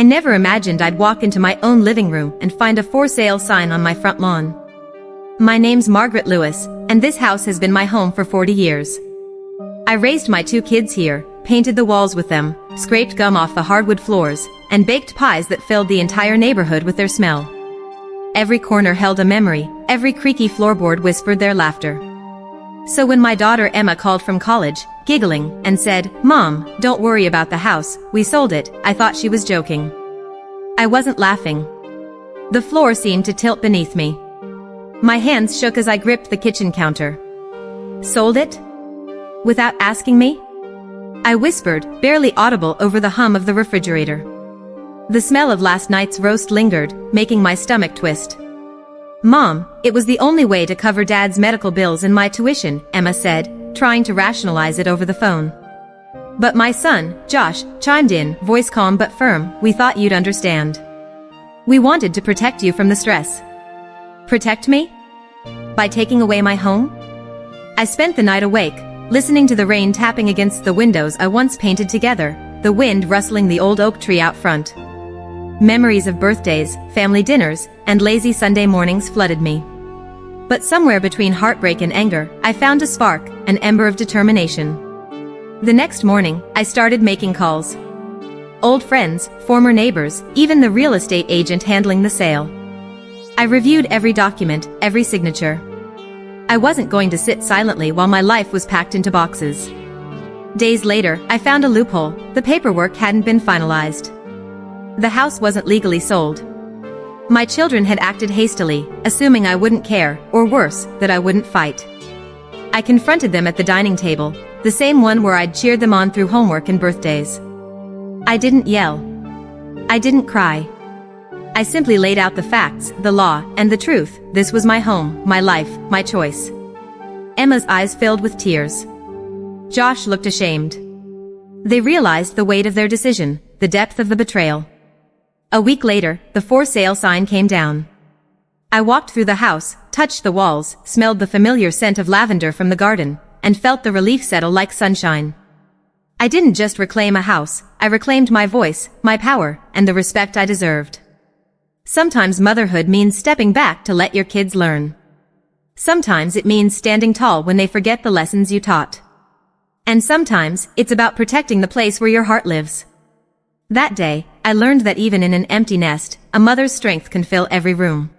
I never imagined I'd walk into my own living room and find a for sale sign on my front lawn. My name's Margaret Lewis, and this house has been my home for 40 years. I raised my 2 kids here, painted the walls with them, scraped gum off the hardwood floors, and baked pies that filled the entire neighborhood with their smell. Every corner held a memory, every creaky floorboard whispered their laughter. So when my daughter Emma called from college, giggling, and said, "Mom, don't worry about the house, we sold it," I thought she was joking. I wasn't laughing. The floor seemed to tilt beneath me. My hands shook as I gripped the kitchen counter. "Sold it? Without asking me?" I whispered, barely audible over the hum of the refrigerator. The smell of last night's roast lingered, making my stomach twist. "Mom, it was the only way to cover Dad's medical bills and my tuition," Emma said, trying to rationalize it over the phone. But my son, Josh, chimed in, voice calm but firm, "We thought you'd understand. We wanted to protect you from the stress." Protect me? By taking away my home? I spent the night awake, listening to the rain tapping against the windows I once painted together, the wind rustling the old oak tree out front. Memories of birthdays, family dinners, and lazy Sunday mornings flooded me. But somewhere between heartbreak and anger, I found a spark, an ember of determination. The next morning, I started making calls. Old friends, former neighbors, even the real estate agent handling the sale. I reviewed every document, every signature. I wasn't going to sit silently while my life was packed into boxes. Days later, I found a loophole. The paperwork hadn't been finalized. The house wasn't legally sold. My children had acted hastily, assuming I wouldn't care, or worse, that I wouldn't fight. I confronted them at the dining table, the same one where I'd cheered them on through homework and birthdays. I didn't yell. I didn't cry. I simply laid out the facts, the law, and the truth. This was my home, my life, my choice. Emma's eyes filled with tears. Josh looked ashamed. They realized the weight of their decision, the depth of the betrayal. A week later, the for sale sign came down. I walked through the house, touched the walls, smelled the familiar scent of lavender from the garden, and felt the relief settle like sunshine. I didn't just reclaim a house, I reclaimed my voice, my power, and the respect I deserved. Sometimes motherhood means stepping back to let your kids learn. Sometimes it means standing tall when they forget the lessons you taught. And sometimes, it's about protecting the place where your heart lives. That day, I learned that even in an empty nest, a mother's strength can fill every room.